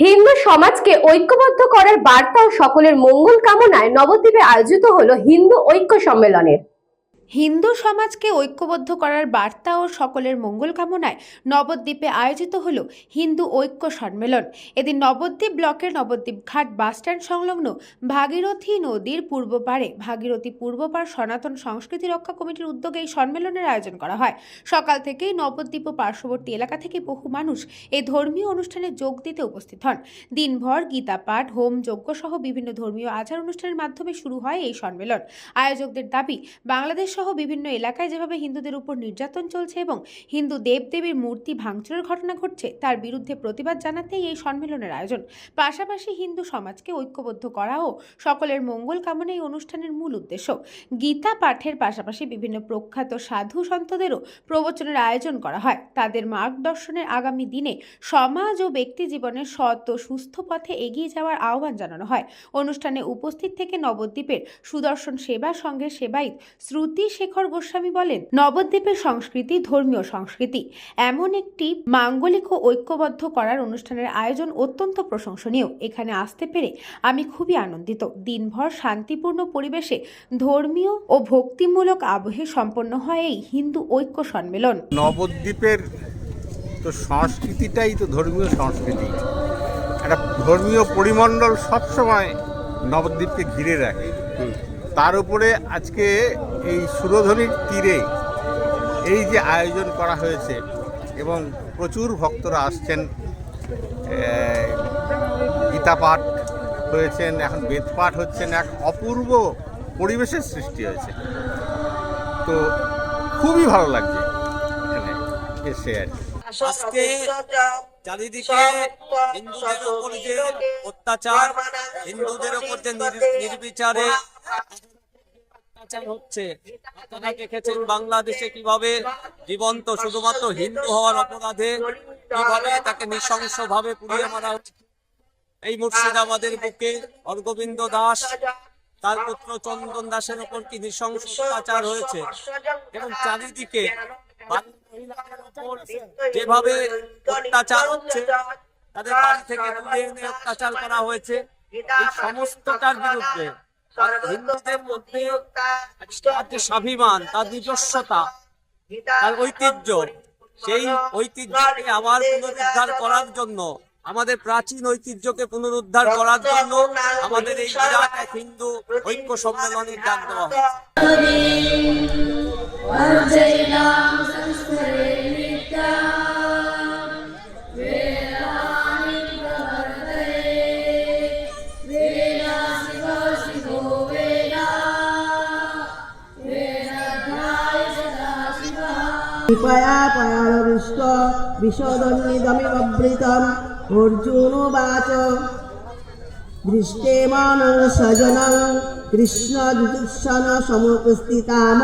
হিন্দু সমাজকে ঐক্যবদ্ধ করার বার্তা ও সকলের মঙ্গল কামনায় নবদ্বীপে আয়োজিত হলো হিন্দু ঐক্য সম্মেলনের। হিন্দু সমাজকে ঐক্যবদ্ধ করার বার্তা ও সকলের মঙ্গল কামনায় নবদ্বীপে আয়োজিত হল হিন্দু ঐক্য সম্মেলন। এদিন নবদ্বীপ ব্লকের নবদ্বীপ ঘাট বাসস্ট্যান্ড সংলগ্ন ভাগীরথী নদীর পূর্ব পারে ভাগীরথী পূর্ব পার সনাতন সংস্কৃতি রক্ষা কমিটির উদ্যোগে এই সম্মেলনের আয়োজন করা হয়। সকাল থেকেই নবদ্বীপ ও পার্শ্ববর্তী এলাকা থেকে বহু মানুষ এই ধর্মীয় অনুষ্ঠানে যোগ দিতে উপস্থিত হন। দিনভর গীতা পাঠ, হোম যজ্ঞ সহ বিভিন্ন ধর্মীয় আচার অনুষ্ঠানের মাধ্যমে শুরু হয় এই সম্মেলন। আয়োজকদের দাবি, বাংলাদেশ সহ বিভিন্ন এলাকায় যেভাবে হিন্দুদের উপর নির্যাতন চলছে এবং হিন্দু দেবদেবীর মূর্তি ভাঙচুরের ঘটনা ঘটছে তার বিরুদ্ধে প্রতিবাদ জানাতেই এই সম্মেলনের আয়োজন। পাশাপাশি হিন্দু সমাজকে ঐক্যবদ্ধ করা ও সকলের মঙ্গল কামনা এই অনুষ্ঠানের মূল উদ্দেশ্য। গীতা পাঠের পাশাপাশি বিভিন্ন প্রখ্যাত সাধু সন্তদেরও প্রবচনের আয়োজন করা হয়। তাদের মার্গদর্শনের আগামী দিনে সমাজ ও ব্যক্তি জীবনের সৎ ও সুস্থ পথে এগিয়ে যাওয়ার আহ্বান জানানো হয়। অনুষ্ঠানে উপস্থিত থেকে নবদ্বীপের সুদর্শন সেবা সংঘের সেবায়িত শ্রুতি শেখর গোস্বামী বলেন, নবদ্বীপের সংস্কৃতি ধর্মীয় সংস্কৃতি, এমন একটি মাঙ্গলিক ও ঐক্যবদ্ধ করার অনুষ্ঠানের আয়োজন অত্যন্ত প্রশংসনীয়। এখানে আসতে পেরে আমি খুবই আনন্দিত। দিনভর শান্তিপূর্ণ পরিবেশে ধর্মীয় ও ভক্তিমূলক আবহে সম্পন্ন হয় এই হিন্দু ঐক্য সম্মেলন। নবদ্বীপের তো সংস্কৃতিটাই তো ধর্মীয় সংস্কৃতি, একটা ধর্মীয় পরিমণ্ডল সবসময় নবদ্বীপকে ঘিরে রাখে। তার উপরে আজকে এই সুরধনির তীরে এই যে আয়োজন করা হয়েছে এবং প্রচুর ভক্তরা আসছেন, গীতা পাঠ হয়েছেন, এখন বেদ পাঠ হচ্ছেন, এক অপূর্ব পরিবেশের সৃষ্টি হয়েছে। তো খুবই ভালো লাগছে এখানে এসে আর কি। আজকে চারিদিকে হিন্দুদের উপর যে অত্যাচার, হিন্দুদের উপর যে নির্বিচারে হচ্ছে, আপনারা দেখেছেন বাংলাদেশে কিভাবে জীবন্ত শুধুমাত্র হিন্দু হওয়ার অপরাধে কিভাবে তাকে নৃশংসভাবে পুড়িয়ে মারা হচ্ছে। এই মুর্শিদাবাদের বুকে অরগোবিন্দ দাস তার পুত্র চন্দন দাসের উপর কি নৃশংস অত্যাচার হয়েছে এবং চারিদিকে যেভাবে অত্যাচার হচ্ছে, তাদের বাড়ি থেকে তুলে এনে অত্যাচার করা হয়েছে, এই সমস্তটার বিরুদ্ধে হিন্দুদের মধ্যে তার যে স্বাভিমান, তার নিজস্বতা, তার ঐতিহ্য, সেই ঐতিহ্যকে আবার পুনরুদ্ধার করার জন্য, আমাদের প্রাচীন ঐতিহ্যকে পুনরুদ্ধার করার জন্য আমাদের এই বিরাট এক হিন্দু ঐক্য সম্মেলনের ডাক দেওয়া হয়েছে। कृपया पयारविष्ट विशोदन्निदमिवभृतम् अर्जुनोवाच दृष्टे मानसजनं কৃষ্ণ সমুপস্থিতাম।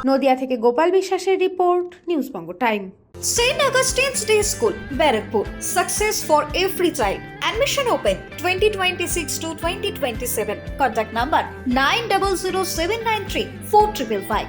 নদিয়া থেকে গোপাল বিশ্বাসের report, news Banga time. St. Augustine's Day School, Barrackpur. Success for every child. Admission open 2026 to 2027. Contact number 900793 4555.